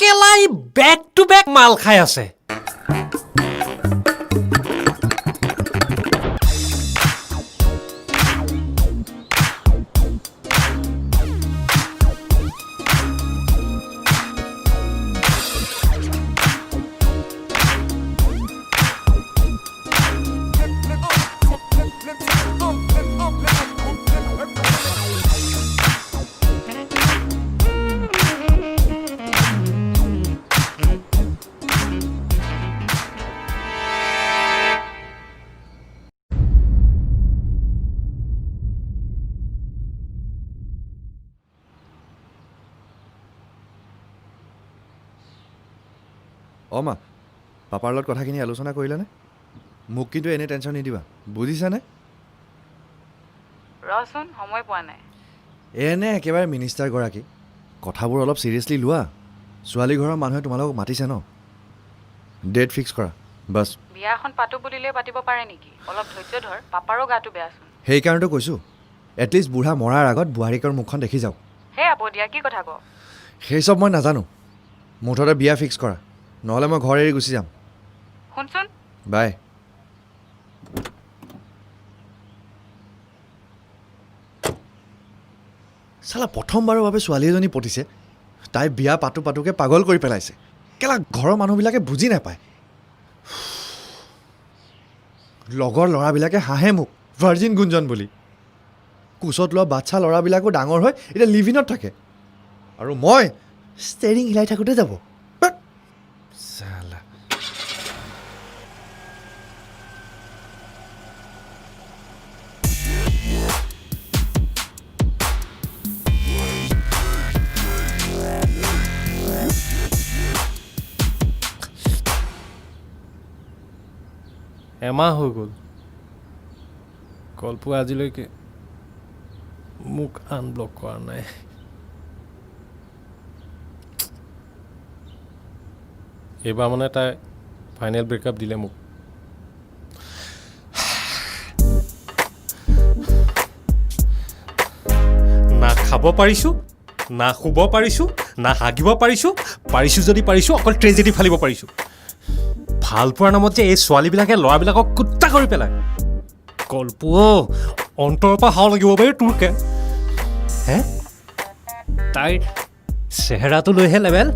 Kelai back to back মাল খাই আছে অঁ মা পাপাৰ লগত কথাখিনি আলোচনা কৰিলানে মোক কিন্তু এনে টেনশ্যন নিদিবা বুজিছানে ৰচোন সময় পোৱা নাই এনে একেবাৰে মিনিষ্টাৰগৰাকী কথাবোৰ অলপ চিৰিয়াছলি লোৱা ছোৱালী ঘৰৰ মানুহে তোমালোকক মাতিছে ন ডেট ফিক্স কৰা বাছ বিয়া এখন পাতো বুলিলে পাতিব পাৰে নেকি অলপ ধৈৰ্য ধৰ পাপাৰো গাটো বেয়াচোন সেইকাৰণেতো কৈছোঁ এটলিষ্ট বুঢ়া মৰাৰ আগত বোৱাৰীকৰ মুখখন দেখি যাওক হে আব দিয়া কি কথা ক সেই চব মই নাজানো মুঠতে বিয়া ফিক্স কৰা নহ'লে মই ঘৰ এৰি গুচি যাম শুনচোন বাই চালা প্ৰথমবাৰৰ বাবে ছোৱালী এজনী পতিছে তাই বিয়া পাতোকৈ পাগল কৰি পেলাইছে কেলা ঘৰৰ মানুহবিলাকে বুজি নাপায় লগৰ ল'ৰাবিলাকে হাঁহে মোক ভাৰ্জিন গুঞ্জন বুলি কোচত লোৱা বাচ্ছা ল'ৰাবিলাকো ডাঙৰ হৈ এতিয়া লিভিনত থাকে আৰু মই ষ্টেৰিং হিলাই থাকোঁতে যাব চালা এমাহ হৈ গ'ল কল্পু আজিলৈকে মোক আনব্লক কৰা নাই এইবাৰ মানে তাই ফাইনেল ব্ৰেকআপ দিলে মোক না খাব পাৰিছোঁ না শুব পাৰিছোঁ না হাগিব পাৰিছোঁ যদি পাৰিছোঁ অকল ট্ৰেজেডি ফালিব পাৰিছোঁ ভাল পোৱাৰ নামত যে এই ছোৱালীবিলাকে ল'ৰাবিলাকক কুত্তা কৰি পেলায় কল্পু অন্তৰৰ পৰা হাও লাগিব পাৰি তোৰকে হে তাইৰ চেহেৰাটো লৈহে লেবেল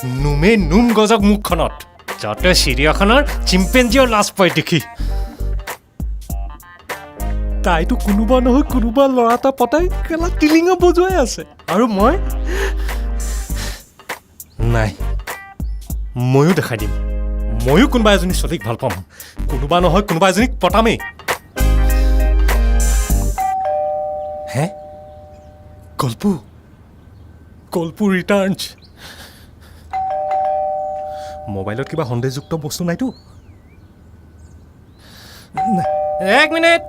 নুমে নুম গজক মুখখনত যাতে চিৰিয়াখানাৰ চিম্পেঞ্জিও লাজ পায় দেখি তাইতো কোনোবা নহয় কোনোবা ল'ৰা এটা পতাই কেলা টিলিঙা বজুৱাই আছে আৰু মই নাই ময়ো দেখাই দিম ময়ো কোনোবা এজনী ছোৱালীক ভাল পাম কোনোবা নহয় কোনোবা এজনীক পতামেই হে কল্পু ৰিটাৰ্ণছ মোবাইলত কিবা সন্দেহযুক্ত বস্তু নাইতো এক মিনিট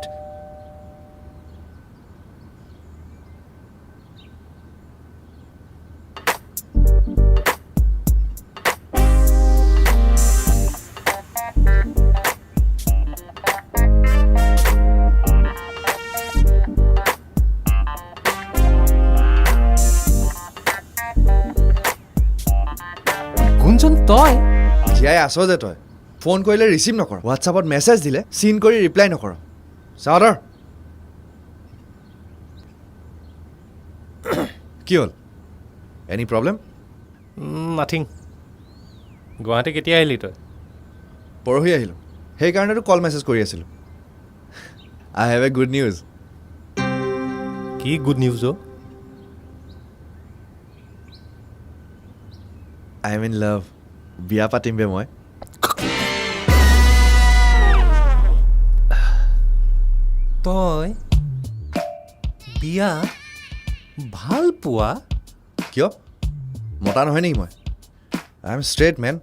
তই জীয়াই আছ যে তই ফোন কৰিলে ৰিচিভ নকৰ হোৱাটছআপত মেছেজ দিলে চিন কৰি ৰিপ্লাই নকৰ চাওদাৰ কি হ'ল এনি প্ৰব্লেম নাথিং গুৱাহাটী কেতিয়া আহিলি তই পৰহি আহিলোঁ সেইকাৰণেতো কল মেছেজ কৰি আছিলোঁ আই হেভ এ গুড নিউজ কি good news O' I am in love বিয়া পাতিম বে মই তই বিয়া ভাল পোৱা কিয় মতা নহয় নেকি মই I am straight men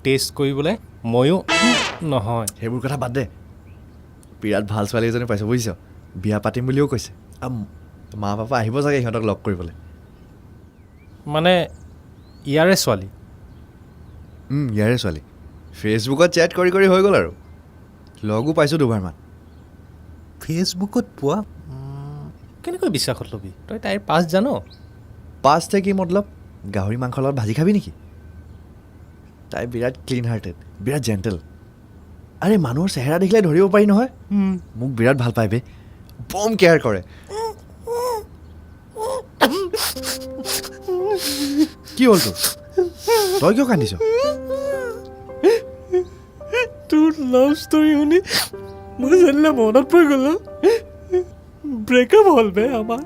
test কৰিবলৈ ময়ো নহয় সেইবোৰ কথা বাদ দে বিৰাট ভাল ছোৱালী এজনী পাইছোঁ বুজিছ বিয়া পাতিম বুলিও কৈছে মা পাপা আহিব চাগে সিহঁতক লগ কৰিবলৈ মানে ইয়াৰে ছোৱালী ইয়াৰে ছোৱালী ফেচবুকত চেট কৰি কৰি হৈ গ'ল আৰু লগো পাইছোঁ দুবাৰমান ফেচবুকত পোৱা কেনেকৈ বিশ্বাসত ল'বি তই তাইৰ পাছ জান পাঁচতে কি মতলব গাহৰি মাংসৰ লগত ভাজি খাবি নেকি তাই বিৰাট ক্লিন হাৰ্টেড বিৰাট জেণ্টেল আৰে মানুহৰ চেহেৰা দেখিলে ধৰিব পাৰি নহয় মোক বিৰাট ভাল পায় বে বম কেয়াৰ কৰে কি হ'ল তোৰ তই কিয় কান্দিছ তোৰ লাভ ষ্টৰি শুনি মোৰ জানিলে মনত পৰি গ'ল ব্ৰেকআপ হ'ল বে আমাৰ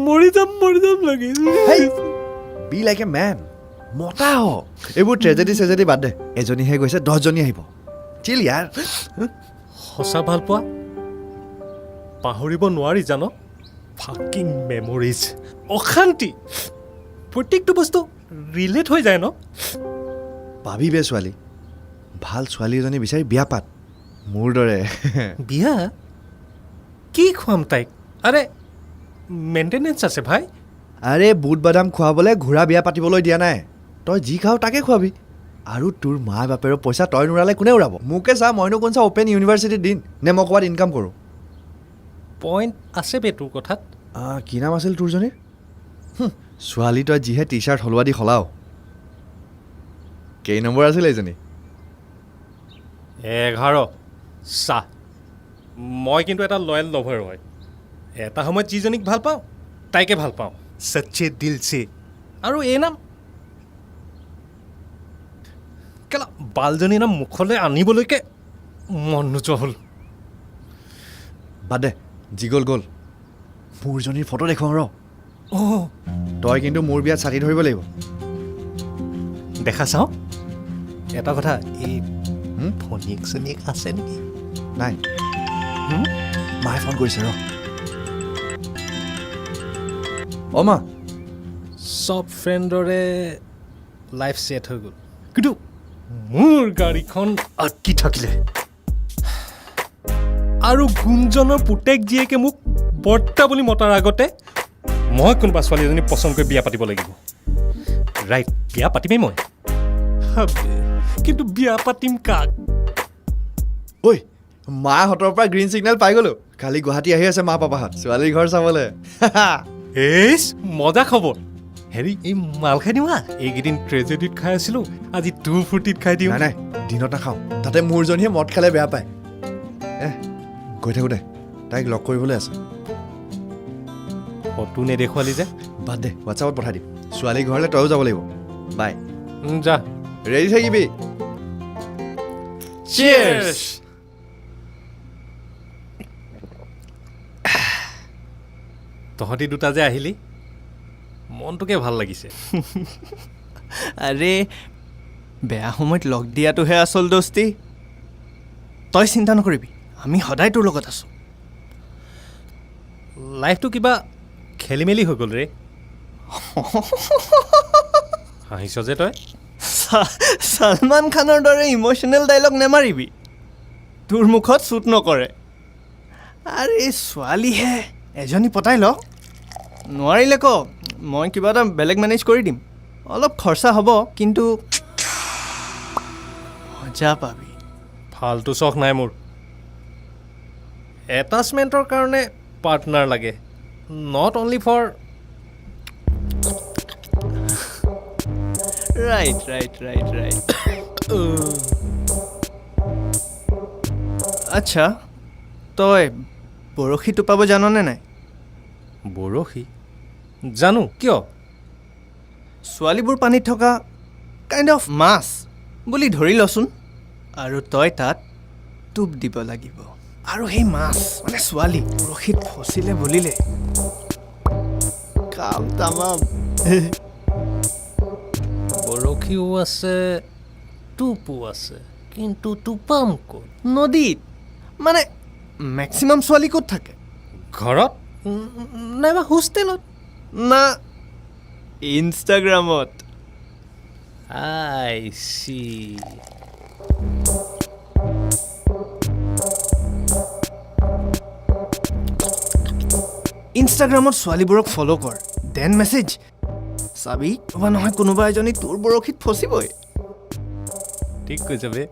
মৰি যাম লাগিল বি লাইক এ মেন মতা হ এইবোৰ ট্ৰেজেডি বাদ দে এজনীহে গৈছে 10জনী আহিব চিল ইয়াৰ সঁচা ভাল পোৱা পাহৰিব নোৱাৰি জান ফাকিং মেমৰিজ অশান্তি প্ৰত্যেকটো বস্তু ৰিলেট হৈ যায় ন পাবি বে ছোৱালী ভাল ছোৱালী এজনী বিচাৰি বিয়া পাত মোৰ দৰে বিয়া কি খুৱাম তাইক আৰে মেইনটেনেঞ্চ আছে ভাই আৰে বুট বাদাম খুৱাবলৈ ঘোঁৰা বিয়া পাতিবলৈ দিয়া নাই তই যি খাৱ তাকে খুৱাবি আৰু তোৰ মা বাপেৰৰ পইচা তই নোৰালে কোনে উৰাব মোকে চা মইনো কোন চা অ'পেন ইউনিভাৰ্চিটিত দিন নে মই ক'ৰবাত ইনকাম কৰোঁ পইণ্ট আছে বে তোৰ কথাত কি নাম আছিল তোৰজনীৰ ছোৱালী তই যিহে টি চাৰ্ট সলোৱা দি সলাও কেই নম্বৰ আছিল এইজনী 11 চাহ মই কিন্তু এটা লয়েল লভাৰ হয় এটা সময়ত যিজনীক ভাল পাওঁ তাইকে ভাল পাওঁ সচ্চে দিল চে আৰু এই নাম কেলা বালজনী নাম মুখলৈ আনিবলৈকে মন নোযোৱা হ'ল বাদ দে যি গ'ল মোৰজনীৰ ফটো দেখুৱাওঁ ৰ অঁ তই কিন্তু মোৰ বিয়াত ছাতি ধৰিব লাগিব দেখা চাওঁ এটা কথা এই ভনীয়েক চনীয়েক আছে নেকি নাই মায়ে ফোন কৰিছে ৰ অ' মা চব ফ্ৰেণ্ডৰে লাইফ ছেট হৈ গ'ল কিন্তু মোৰ গাড়ীখন আটকি থাকিলে আৰু গুঞ্জনৰ পুতেক জীয়েকে মোক বৰ্তা বুলি মতাৰ আগতে মই কোনোবা ছোৱালী এজনী পচন্দ কৰি বিয়া পাতিব লাগিব ৰাইট বিয়া পাতিমেই মই কিন্তু বিয়া পাতিম কাক ঐ মাহঁতৰ পৰা গ্ৰীণ ছিগনেল পাই গ'লো কালি গুৱাহাটী আহি আছে মা পাপাহঁত ছোৱালীৰ ঘৰ চাবলৈ এইচ মজা খবৰ হেৰি এই মাল খাই দিওঁ হা এইকেইদিন ট্ৰেজেডিত খাই আছিলোঁ আজি তোৰ ফূৰ্তিত খাই দিওঁ নাই দিনত নাখাওঁ তাতে মোৰজনীয়ে মদ খালে বেয়া পায় গৈ থাকোঁ দে তাইক লগ কৰিবলৈ আছে ফটো নেদেখুৱালি যে বাদ দে হোৱাটছআপত পঠাই দিম ছোৱালী ঘৰলৈ তয়ো যাব লাগিব বাই যা ৰেডি থাকিবি চিয়েৰ্ছ তহঁতি দুটা যে আহিলি মনটোকে ভাল লাগিছে আৰে বেয়া সময়ত লগ দিয়াটোহে আচল দোস্তি তই চিন্তা নকৰিবি আমি সদায় তোৰ লগত আছোঁ লাইফটো কিবা খেলি মেলি হৈ গ'ল ৰে হাঁহিছ যে তই ছলমান খানৰ দৰে ইম'চনেল ডাইলগ নেমাৰিবি তোৰ মুখত শ্বুট নকৰে আৰে ছোৱালীহে এজনী পতাই ল নোৱাৰিলে ক মই কিবা এটা বেলেগ মেনেজ কৰি দিম অলপ খৰচা হ'ব কিন্তু মজা পাবি ফাল্টু চখ নাই মোৰ এটাচমেণ্টৰ কাৰণে পাৰ্টনাৰ লাগে নট অনলি ফৰ ৰাইট আচ্ছা তই বৰশী টোপাব জাননে নাই বৰশী জানো কিয় ছোৱালীবোৰ পানীত থকা কাইণ্ড অফ মাছ বুলি ধৰি লচোন আৰু তই তাত টোপ দিব লাগিব আৰু সেই মাছ মানে ছোৱালী বৰশীত ফচিলে বুলিলে কাম তামাম বৰশীও আছে টোপো আছে কিন্তু টোপাম ক'ত নদীত মানে মেক্সিমাম ছোৱালী ক'ত থাকে ঘৰত নাইবা হোষ্টেলত না ইনষ্টাগ্ৰামত আই চি ইনষ্টাগ্ৰামত ছোৱালীবোৰক ফ'ল' কৰ দেন মেছেজ চাবি বা নহয় কোনোবা এজনী তোৰ বৰশীত ফচিবই ঠিক কৈছে বে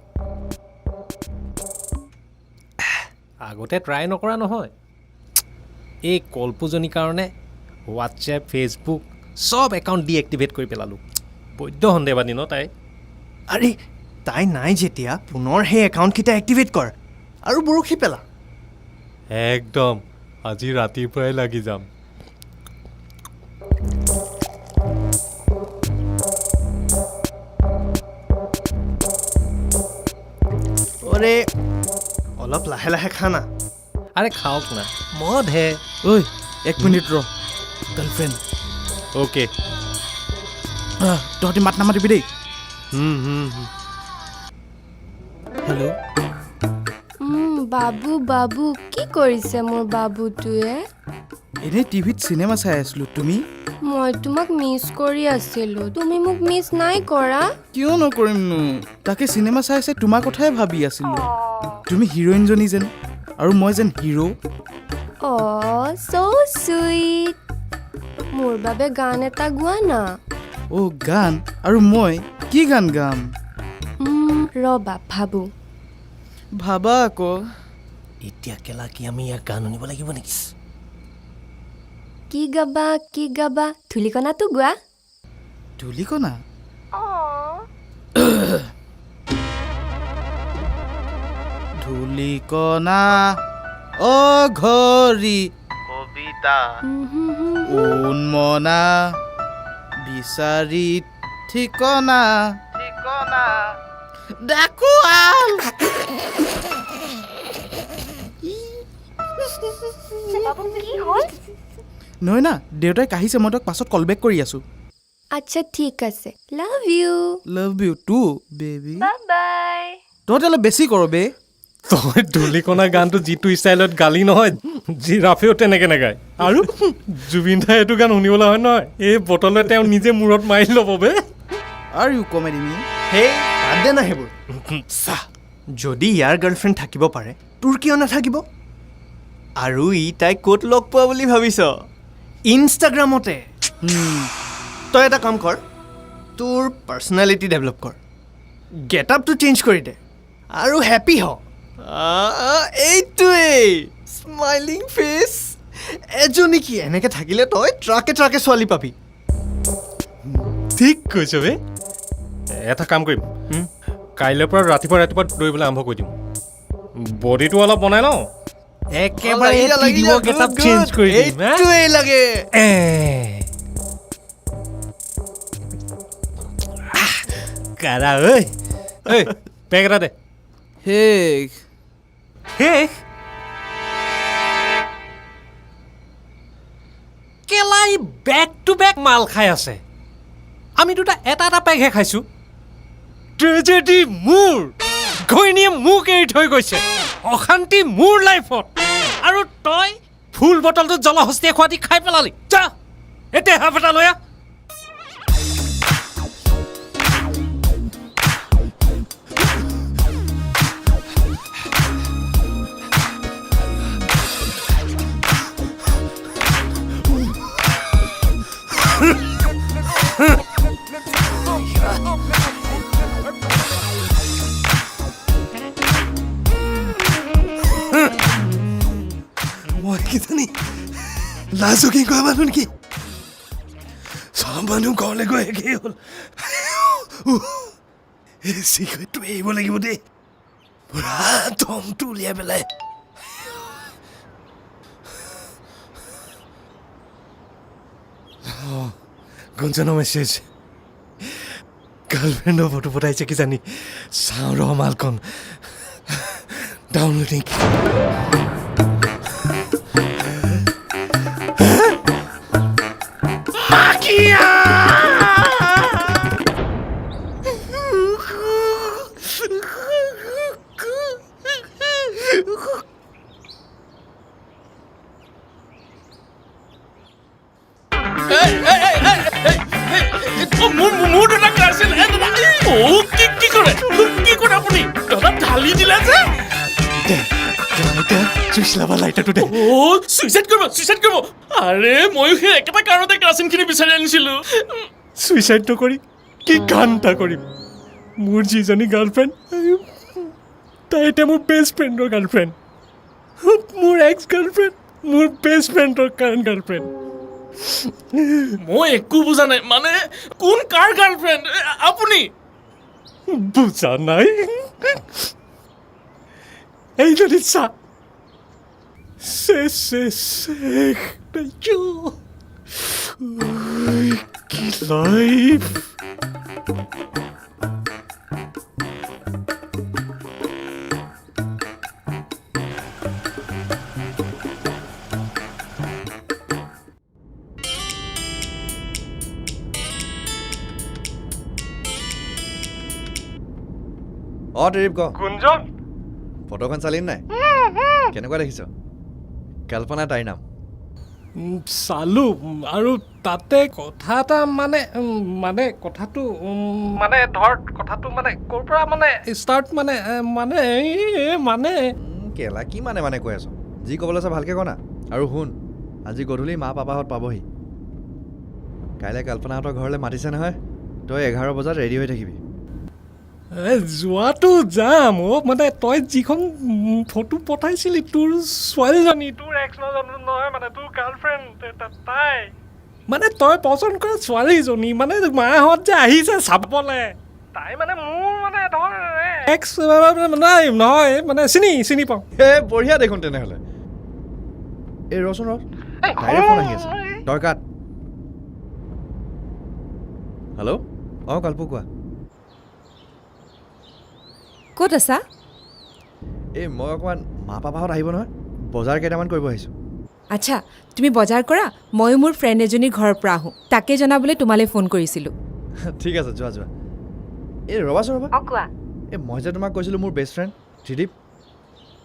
আগতে ট্ৰাই নকৰা নহয় এই কল্পজনীৰ কাৰণে হোৱাটছএপ ফেচবুক চব একাউণ্ট ডিএক্টিভেট কৰি পেলালোঁ বৈদ্য সন্দেহবাদী ন তাই আৰে তাই নাই যেতিয়া পুনৰ সেই একাউণ্টকেইটা এক্টিভেট কৰ আৰু বৰশী পেলা একদম আজি ৰাতিৰ পৰাই লাগি যাম অৰে অলপ লাহে লাহে খা না আৰে খাওক না মদ হে ঐ 1 মিনিট ৰ গাৰ্লফ্ৰেণ্ড অ'কে তহঁতি মাত নামাতিবি দেই হেল্ল' বাবু বাবু কি কৰিছে মোৰ বাবুটোৱে এনেই টিভিত চিনেমা চাই আছিলোঁ তুমি মই তোমাক মিছ কৰি আছিলোঁ তুমি মোক মিছ নাই কৰা কিয় নকৰিমনো তাকে চিনেমা চাই চাই তোমাৰ কথাই ভাবি আছিলোঁ তুমি হিৰইনজনী যেন আৰু মই যেন হিৰ' অ' so sweet মোৰ বাবে গান এটা গোৱা না অ' গান আৰু মই কি গান গাম ৰ'বা ভাবো ভাবা আকৌ এতিয়া কেলা কি আমি ইয়াক গান শুনিব লাগিব নেকি কি গাবা ধূলিকণাটো গোৱা ধূলিকণা ধূলিকণা অঘৰী কবিতা উন্মনা বিচাৰি ঠিকনা ডাকুৱাল নহয় না দেউতাই কাহিছে মই তোক পাছত কল বেক কৰি আছোঁ আচ্ছা ঠিক আছে love you love you too baby bye তহঁতে অলপ বেছি কৰ বে তই ধূলিকণা গানটো যিটো ষ্টাইলত গালি নহয় জিৰাফেও তেনেকৈ নাগায় আৰু জুবিন দাই এইটো গান শুনিবলৈ হয় নহয় এই বটলে তেওঁ নিজে মূৰত মাৰি ল'ব বে আৰ ইউ কমেডি মি হেই বাদ দে না সেইবোৰ চাহ যদি ইয়াৰ গাৰ্লফ্ৰেণ্ড থাকিব পাৰে তোৰ কিয় নাথাকিব আৰু ই তাইক ক'ত লগ পোৱা বুলি ভাবিছ ইনষ্টাগ্ৰামতে তই এটা কাম কৰ তোৰ পাৰ্চনেলিটি ডেভেলপ কৰ গেট আপটো চেঞ্জ কৰি দে আৰু হেপী হ এইটোৱেই স্মাইলিং ফেচ এজনী কি এনেকৈ থাকিলে তই ট্ৰাকে ট্ৰাকে ছোৱালী পাবি ঠিক কৈছ বে এটা কাম কৰিম কাইলৈৰ পৰা ৰাতিপুৱা দৌৰিবলৈ আৰম্ভ কৰি দিম বডিটো অলপ বনাই লওঁ একেবাৰে গেটআপ চেঞ্জ কৰি দিম এইটোৱেই লাগে কাৰা ঐ পেক এটা দে শেষ শেষ কেলাই বেক টু বেক মাল খাই আছে আমি দুটা এটা এটা পেকহে খাইছোঁ ট্ৰেজেডি মোৰ ঘৈণীয়ে মোক এৰি থৈ গৈছে অশান্তি মোৰ লাইফত আৰু তই ফুল বটলটোত জলহস্তীয়ে খোৱা দি খাই পেলালি যা এতিয়া হাফ এটা লৈ আহ মই কিজানি লাজুকী কোৱা মানুহ নেকি চব মানুহ ঘৰলৈ গৈ একেই হ'ল এই চিগাৰেটটো এৰিব লাগিব দেই পুৰা দমটো উলিয়াই পেলাই গুঞ্জনৰ মেছেজ গাৰ্লফ্ৰেণ্ডৰ ফটো পঠাইছে কিজানি চাওঁ ৰ মালকণ ডাউনলোডিং আৰে ময়ো সেই একেটা কাৰণতে কেৰাচিনখিনি বিচাৰি আনিছিলোঁ ছুইচাইড নকৰি কি গান এটা কৰিম মোৰ যিজনী গাৰ্লফ্ৰেণ্ড তাই এতিয়া মোৰ বেষ্ট ফ্ৰেণ্ডৰ গাৰ্লফ্ৰেণ্ড মোৰ এক্স গাৰ্লফ্ৰেণ্ড মোৰ বেষ্ট ফ্ৰেণ্ডৰ কাৰেণ্ট গাৰ্লফ্ৰেণ্ড। মই একো বুজা নাই মানে কোন কাৰ গাৰ্লফ্ৰেণ্ড আপুনি বুজা নাই? এইজনী চা শেষ কি লাইফ। অঁ ত্ৰিদীপ ক গুঞ্জন, ফটোখন চালি নাই? কেনেকুৱা দেখিছ? কল্পনা তাইৰ নাম। চালো আৰু তাতে কথা এটা মানে কথাটো মানে ধৰ কথাটো মানে ক'ৰ পৰা মানে ষ্টাৰ্ট মানে কেলা কি মানে কৈ আছ? যি ক'বলৈ আছে ভালকৈ ক না। আৰু শুন, আজি গধূলি মা পাপাহঁত পাবহি। কাইলৈ কল্পনাহঁতৰ ঘৰলৈ মাতিছে নহয়, তই 11 বজাত ৰেডি হৈ থাকিবি। যোৱাটো যাম মানে তই যিখন ফটো পঠাইছিলি তোৰ ছোৱালীজনী, তোৰ এক্স নহয় মানে তোৰ গাৰ্লফ্ৰেণ্ড তাই মানে তই পচন্দ কৰা ছোৱালীজনী মানে মাহঁত যে আহিছে চাবলৈ, তাই মানে মোৰ মানে ধৰ এক্স নাই নহয় মানে চিনি পাওঁ। বঢ়িয়া দেখোন তেনেহ'লে। এই ৰচোন তাইৰে ফোন আহি আছে, তই কাট। হেল্ল', অঁ কল্পু কোৱা। ক'ত আছা? এই মই অকণমান মা পাপাহঁত আহিব নহয়, বজাৰ কেইটামান কৰিব আহিছোঁ। আচ্ছা, তুমি বজাৰ কৰা, ময়ো মোৰ ফ্ৰেণ্ড এজনীৰ ঘৰৰ পৰা আহোঁ। তাকে জনাবলৈ তোমালৈ ফোন কৰিছিলোঁ। ঠিক আছে, যোৱা। এই ৰ'বাচোন ৰ'বা। অঁ কোৱা। এই মই যে তোমাক কৈছিলোঁ মোৰ বেষ্ট ফ্ৰেণ্ড ত্ৰিদীপ,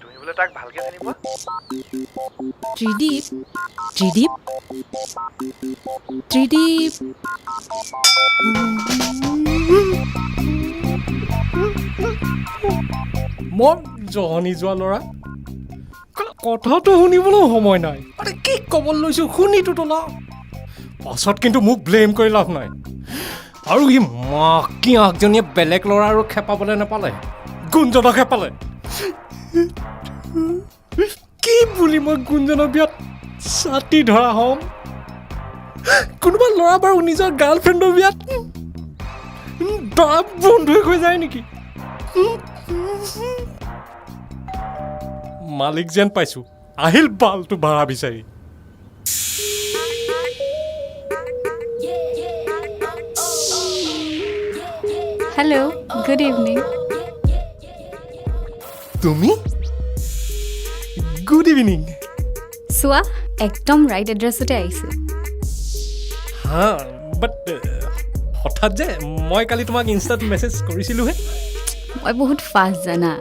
তুমি বোলে তাক ভালকৈ চিনি পোৱা? ত্ৰিদীপ মই জহনি যোৱা ল'ৰা, কথাটো শুনিবলৈও সময় নাই। আৰে কি ক'বলৈ লৈছোঁ শুনিটোতো ন, পাছত কিন্তু মোক ব্লেম কৰি লাভ নাই। আৰু ই মাকি আগজনীয়ে বেলেগ ল'ৰা আৰু খেপাবলৈ নাপালে, গুঞ্জনক খেপালে। কি বুলি মই গুঞ্জনৰ বিয়াত ছাতি ধৰা হ'ম? কোনোবা ল'ৰা বাৰু নিজৰ গাৰ্লফ্ৰেণ্ডৰ বিয়াত দৰা বন্ধুৱে হৈ যায় নেকি? মালিক যেন পাইছোঁ, আহিল বালটো ভাড়া বিচাৰি। Hello', good evening. তুমি? Good evening. চোৱা, একদম ৰাইট এড্ৰেছতে আহিছোঁ। হা, বাট হঠাৎ যে মই কালি তোমাক ইনষ্টাত মেছেজ কৰিছিলোঁহে। মই বহুত ফাষ্ট জানা,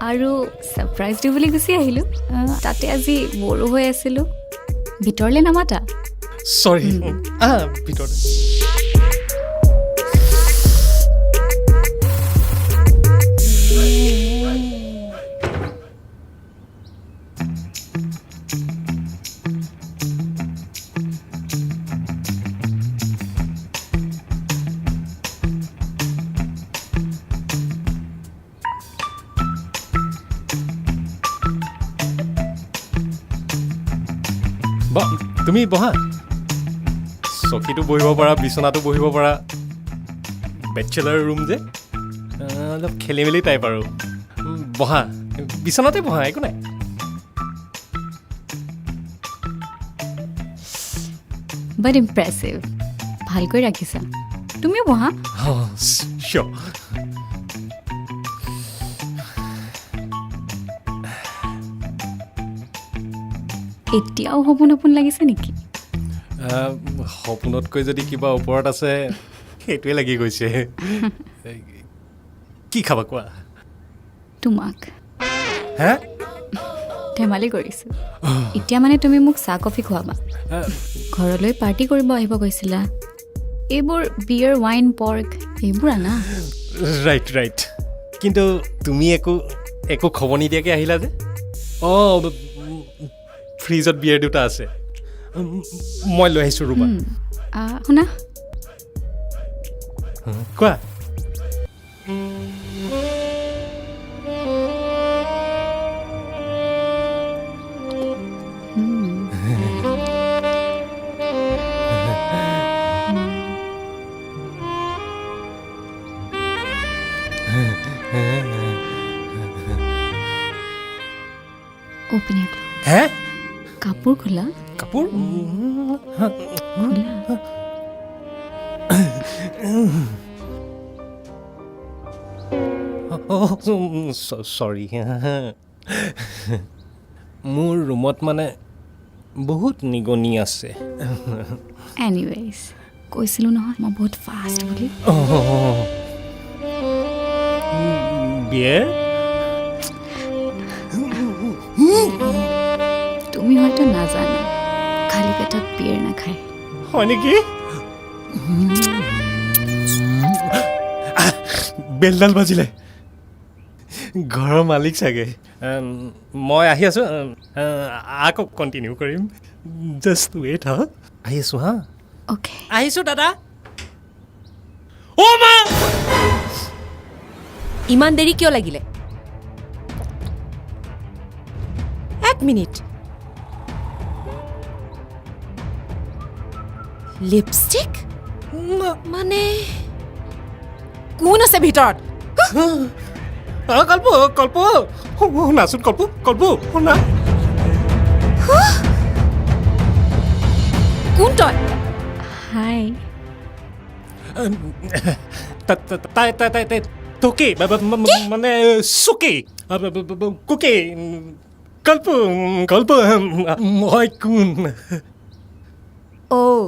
আৰু ছাৰপ্ৰাইজ দিওঁ বুলি গুচি আহিলোঁ। তাতে আজি বড়ো হৈ আছিলোঁ, ভিতৰলৈ নামাতা? চৰি, ভিতৰতে। তুমি বহা, চকীটো বহিব পাৰা, বিচনাটো বহিব পাৰা। বেচেলাৰ ৰুম যে অলপ খেলি মেলি টাইপ আৰু। বহা, বিচনাতে বহা, একো নাই। বাট ইম্প্ৰেছিভ, ভালকৈ ৰাখিছা। তুমিও বহা। চিয়'ৰ। এতিয়াও সপোন সপোন লাগিছে নেকি? সপোনতকৈ যদি কিবা ওপৰত আছে সেইটোৱে লাগি গৈছে। কি খাবা কোৱা? তোমাক। হে? ধেমালি কৰিছোঁ। এতিয়া মানে তুমি মোক চাহ কফি খুৱাবা। ঘৰলৈ পাৰ্টি কৰিব আহিব কৈছিলা। এইবোৰ বিয়েৰ, ৱাইন, পৰ্ক এইবোৰ আনা। ৰাইট। কিন্তু তুমি একো খবৰ নিদিয়াকৈ আহিলা যে? অঁ, ফ্ৰিজত বিয়েৰ দুটা আছে, মই লৈ আহিছোঁ ৰ'বা। শুনা, কোৱা। অ'পেন ইয়ৰ ক্লথ হে কাপোৰ খোলা কাপোৰ খোলা চৰি মোৰ ৰুমত মানে বহুত নিগনি আছে এনিৱেইজ কৈছিলোঁ নহয় মই বহুত ফাষ্ট বুলি বিয়েৰ তুমি হয়তো নাজানা খালী পেটত বিয়েৰ নাখায় হয় নেকি বেলডাল বাজিলে ঘৰৰ মালিক চাগে মই আহি আছোঁ আকৌ কণ্টিনিউ কৰিম জাষ্ট ৱেইট হা আহি আছোঁ হা অ'কে আহিছোঁ দাদা অ' মা ইমান দেৰি কিয় লাগিলে 1 মিনিট লিপষ্টিক মানে কোন আছে ভিতৰত কল্প কল্প শুনাচোন কল্প কল্প শুনা কোন তই হাই তাই তাই তাই তাই তোকে মানে চুকে কুকে কল্প কল্প মই কোন অ'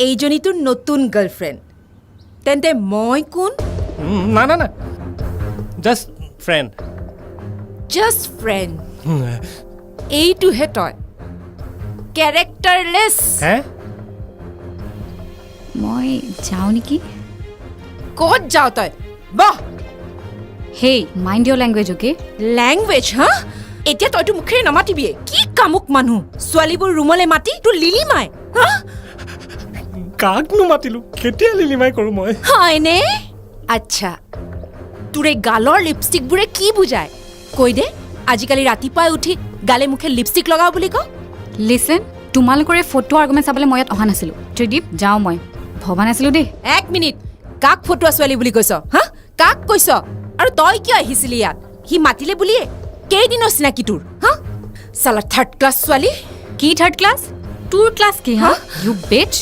এইজনী তোৰ নতুন গাৰ্লফ্ৰেণ্ড তেন্তে মই কোন না না না জাষ্ট ফ্ৰেণ্ড জাষ্ট ফ্ৰেণ্ড এইটোহে তই কেৰেক্টাৰলেছ হে মই যাওঁ নেকি ক'ত যাৱ তই বহ হেই মাইণ্ড ইয়ৰ লেংগুৱেজ অ'কে লেংগুৱেজ হা এতিয়া তইতো মুখেৰে নামাতিবিয়ে কি কামুক মানুহ ছোৱালীবোৰ ৰুমলৈ মাতি তোৰ লিলিমাই হা কাকনো মাতিলোঁ কেতিয়া লিলিমাই কৰোঁ মই হয়নে আচ্ছা তোৰ এই গালৰ লিপষ্টিকবোৰে কি বুজায় কৈ দে আজিকালি ৰাতিপুৱাই উঠি গালে মুখে লিপষ্টিক লগাওঁ বুলি ক লিচেন তোমালোকৰে ফটো আৰ্গুমেণ্ট চাবলৈ মই ইয়াত অহা নাছিলোঁ ত্ৰিদীপ যাওঁ মই ভবা নাছিলোঁ দেই 1 মিনিট কাক ফটোৱা ছোৱালী বুলি কৈছ হা কাক কৈছ আৰু তই কিয় আহিছিলি ইয়াত সি মাতিলে বুলিয়ে কেইদিনৰ চিনাকি তোৰ হা চালা থাৰ্ড ক্লাছ ছোৱালী কি থাৰ্ড ক্লাছ তোৰ ক্লাছ কি হা ইউ বিচ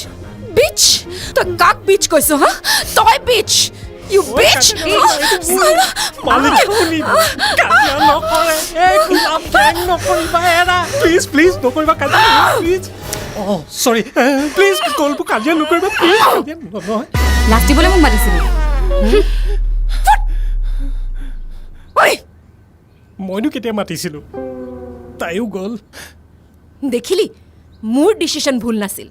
বিচ তই কাক বিচ কৈছ হা তই বিচ ইউ বিচ প্লিজ প্লিজ নকৰিবা কাজিয়া প্লিজ অঁ চৰি প্লিজ কল্প কাজিয়া নকৰিবা প্লিজ কাজিয়া নহয় লাজ দিবলৈ মোক মাতিছিলি মইনো কেতিয়া মাতিছিলোঁ তাইও গ'ল দেখিলি মোৰ ডিচিশ্যন ভুল নাছিল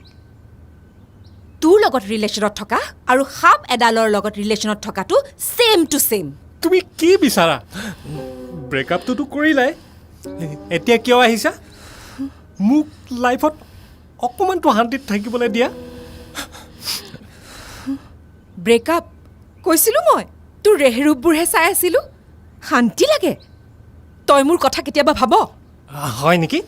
তোৰ লগত ৰিলেশ্যনত থকা আৰু সাপ এডালৰ লগত ৰিলেশ্যনত থকাটো ছেম টু ছেম তুমি কি বিচাৰা ব্ৰেকআপটোতো কৰিলাই এতিয়া কিয় আহিছা মোক লাইফত অকণমানতো শান্তিত থাকিবলৈ দিয়া ব্ৰেকআপ কৈছিলোঁ মই তোৰ ৰেহৰূপবোৰহে চাই আছিলোঁ শান্তি লাগে তই মোৰ কথা কেতিয়াবা ভাব হয় নেকি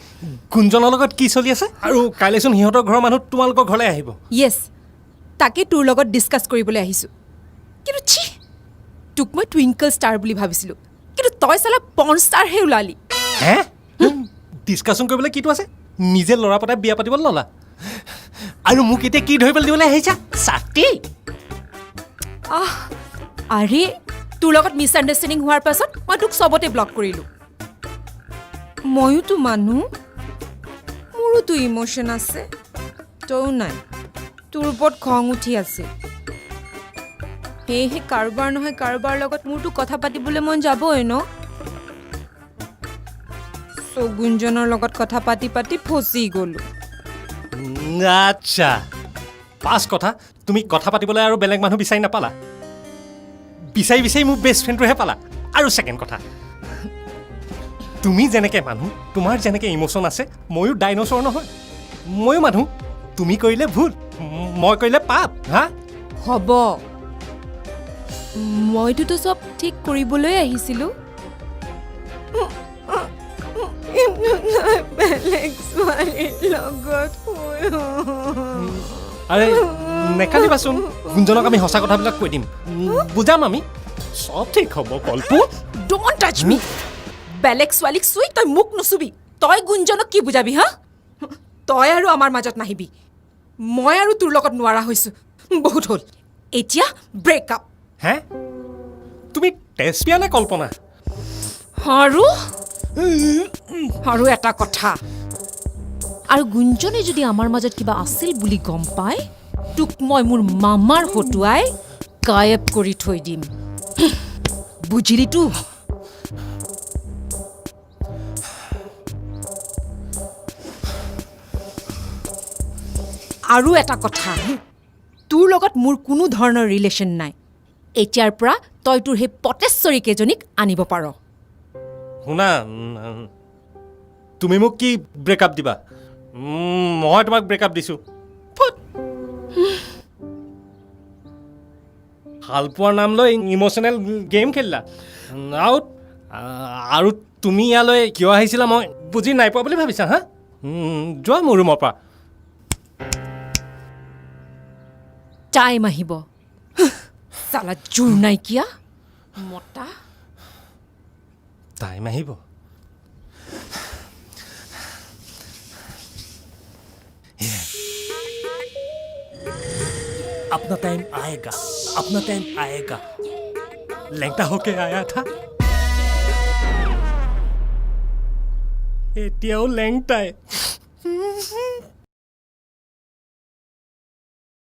গুঞ্জনৰ লগত কি চলি আছে আৰু কাইলৈচোন সিহঁতৰ ঘৰৰ মানুহ তোমালোকৰ ঘৰলৈ আহিব য়েছ তাকে তোৰ লগত ডিছকাছ কৰিবলৈ আহিছোঁ কিন্তু ছি তোক মই টুইংকল ষ্টাৰ বুলি ভাবিছিলোঁ কিন্তু তই চালা পৰ্ণ ষ্টাৰহে ওলালি হে ডিছকাশ্যন কৰিবলৈ কিটো আছে নিজে ল'ৰা পতাই বিয়া পাতিবলৈ ল'লা আৰু মোক এতিয়া কি ধৰিবলৈ দিবলৈ আহিছা চাতি আৰে তোৰ লগত মিছ আণ্ডাৰষ্টেণ্ডিং হোৱাৰ পাছত মই তোক চবতে ব্লক কৰিলোঁ ময়োতো মানুহ মোৰোতো ইম'শ্যন আছে তইও নাই তোৰ ওপৰত খং উঠি আছে সেয়েহে কাৰোবাৰ নহয় কাৰোবাৰ লগত মোৰতো কথা পাতিবলৈ মন যাবই ন গুঞ্জনৰ লগত কথা পাতি পাতি ফচি গ'লোঁ আচ্ছা পাঁচ কথা তুমি কথা পাতিবলৈ আৰু বেলেগ মানুহ বিচাৰি নাপালা বিচাৰি বিচাৰি মোৰ বেষ্ট ফ্ৰেণ্ডটোহে পালা আৰু ছেকেণ্ড কথা তুমি যেনেকৈ মানুহ তোমাৰ যেনেকৈ ইম'শ্যন আছে ময়ো ডাইন'ছৰ নহয় ময়ো মানুহ তুমি কৰিলে ভুল মই কৰিলে পাপ হা হ'ব মইটোতো চব ঠিক কৰিবলৈ আহিছিলোঁ বেলেগ ছোৱালীৰ লগত আৰে নেকালিবাচোন গুঞ্জনক আমি সঁচা কথাবিলাক কৈ দিম বুজাম আমি চব ঠিক হ'ব কল্প ডোন্ট টাচ মি বেলেগ ছোৱালীক চুই তই মোক নুচুবি তই গুঞ্জনক কি বুজাবি হা তই আৰু আমাৰ মাজত নাহিবি মই আৰু তোৰ লগত নোৱাৰা হৈছোঁ বহুত হ'ল এতিয়া ব্ৰেকআপ হে তুমি টেছপিয়া নে কল্পনা আৰু এটা কথা আৰু গুঞ্জনে যদি আমাৰ মাজত কিবা আছিল বুলি গম পায় তোক মই মোৰ মামাৰ হতুৱাই গায়ব কৰি থৈ দিম বুজিলিতো আৰু এটা কথা তোৰ লগত মোৰ কোনো ধৰণৰ ৰিলেশ্যন নাই এতিয়াৰ পৰা তই তোৰ সেই পটেশ্বৰী কেইজনীক আনিব পাৰ শুনা তুমি মোক কি ব্ৰেকআপ দিবা মই তোমাক ব্ৰেকআপ দিছোঁ ভাল পোৱাৰ নাম লৈ ইম'চনেল গেম খেলিলা আৰু তুমি ইয়ালৈ কিয় আহিছিলা মই বুজি নাই পোৱা বুলি ভাবিছা হা যোৱা মোৰ ৰুমৰ পৰা টাইম আহিব চালা জোৰ নাইকিয়া মতা টাইম আহিব अपना टाइम आएगा लैंगटा होके आया था एতিয়াও লেংটাই